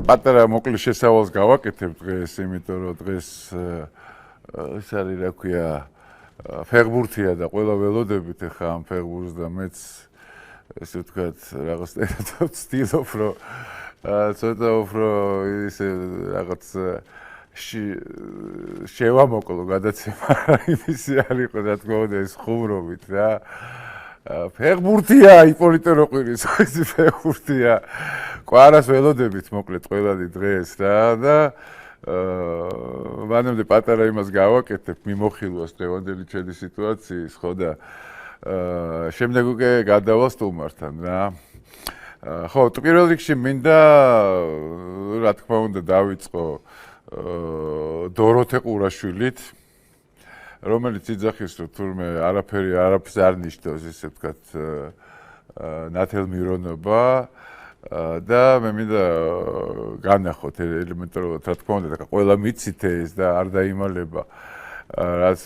პატარა მოკლე შესავალს გავაკეთებ დღეს, იმიტომ რომ დღეს ეს არის რა ქვია ფეხბურთია და ყველა ველოდებით ახლა ამ ფეხბურთს და მეც ესე ვთქვათ რაღაცნაირად ვცდილობ რომ ცოტა უფრო ისე რაღაც შევამოკლო გადაცემა იმისი არ იყო რა თქმა უნდა ეს ხუმრობით რა ფეხბურთია იპოლიტე როყვირის ეს ფეხბურთია ყვარას ველოდებით მოკლედ ყველანი დღეს რა და მანამდე პატარა იმას გავაკეთებ მიმოხილვას დღევანდელი ჩემი სიტუაციის ხო და შემდეგ უკვე გადავალ სტუმართან რა ხო პირველ რიგში მინდა რა თქმა უნდა დავიწყო დოროთე ყურაშვილით რომელიც იძახის რომ თურმე არაფერს არ ნიშნავს ესე ვთქვათ ნათელ მირონობა და მე მინდა განახოთ ელემენტარულად რა თქმა უნდა ყველა მიცით ეს და არ დაიმალება რაც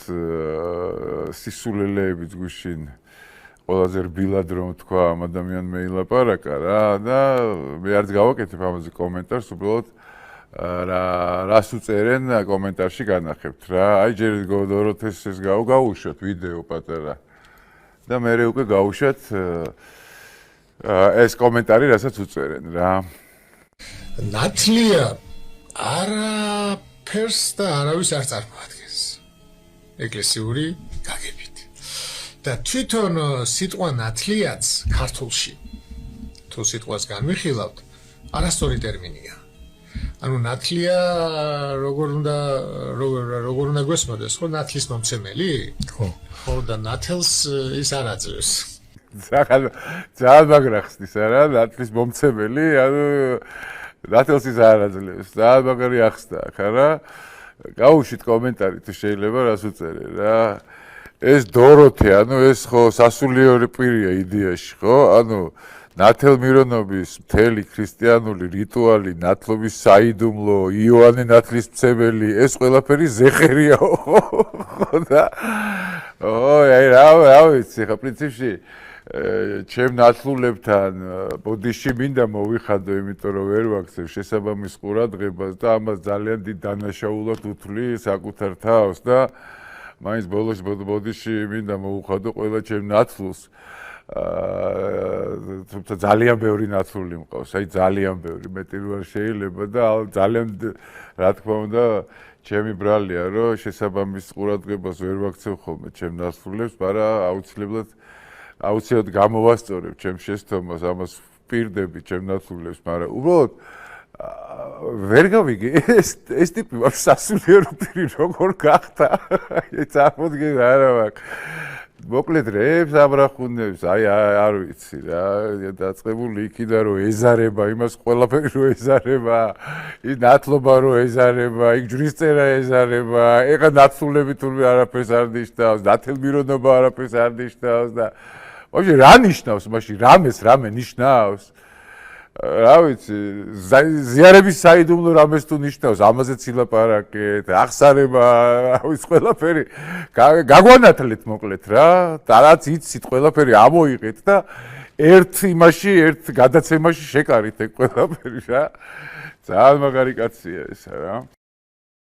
სისულელეების გუშინ ყველაზე რბილად რომ თქვა ამ ადამიანმა ილაპარაკა რა და მე არც გავაკეთებ ამაზე კომენტარს უბრალოდ რას უწერენ კომენტარში განახებთ რა აი ჯერ დოროთეს ეს გავუშვათ ვიდეო პატარა და მე უკვე გავუშვათ ეს კომენტარი რასაც უწერენ რა ნათლია არაფერს და არავის არ წარმოადგენს ეკლესიური გაგებით და თვითონ სიტყვა ნათლიაც ქართულში თუ სიტყვას განვიხილავთ არასწორი ტერმინია ანუ ნათლია როგორ უნდა გვესმოდეს ხო ნათლის მომცემელი ხო და ნათელს ის არ აძლევს ძალიან მაგრა ხსნის არა ნათლის მომცემელი ანუ ნათელს ის არ აძლევს ძალიან მაგარი ახსნა აქ არა გაუშვით კომენტარი თუ შეიძლება რას უწერე რა ეს დოროთე ანუ ეს ხო სასულიერო პირია იდეაში ხო ანუ ნათელ მირონობის მთელი ქრისტიანული რიტუალი ნათლობის საიდუმლო იოანე ნათლისმცემელი ეს ყველაფერი ზეხერია ხო და აი რა ვიცი ხა პრინციპში ჩემ ნათლულებთან ბოდიში მინდა მოვიხადო იმიტომ რომ ვერ ვაქცევ შესაბამის ყურადღებას და ამას ძალიან დიდ დანაშაულად უთვლი საკუთარ თავს და მაინც ბოლოს ბოდიში მინდა მოვიხადო ყველა ჩემ ნათლულს თუმცა ძალიან ბევრი ნათლული მყავს აი ძალიან ბევრი მეტი რო შეიძლება და ძალიან რა თქმა უნდა ჩემი ბრალია რომ შესაბამის ყურადღებას ვერ ვაქცევ ხოლმე ჩემ ნათლულებს მაგრამ აუცილებლად გამოვასწორებ ჩემ შესთომას ამას ვპირდები ჩემ ნათლულებს მაგრამ უბრალოდ ვერ გავიგე ეს ტიპი ვარ სასულიერო პირი როგორ გახდა წარმოდგენა არა მაქვს მოკლედ რებს აბრახუნებს აი არ ვიცი რა დაწყებული იქიდან რომ ეზარება იმას ყველაფერი რომ ეზარება ის ნათლობა რომ ეზარება იქ ჯვრისწერა ეზარება ეხა ნათლულები თურმე არაფერს არ ნიშნავს ნათელ მირონობა არაფერს არ ნიშნავს და ვაფშე რა ნიშნავს მაშინ რამე ნიშნავს რა ვიცი ზიარების საიდუმლო რამეს თუ ნიშნავს ამაზეც ილაპარაკეთ აღსარება რა ვიცი ყველაფერი გაგვანათლეთ მოკლედ რა და რაც იცით ყველაფერი ამოიღეთ და ერთ გადაცემაში შეკარით ეგ ყველაფერი რა ძალიან მაგარი კაცია ეს რა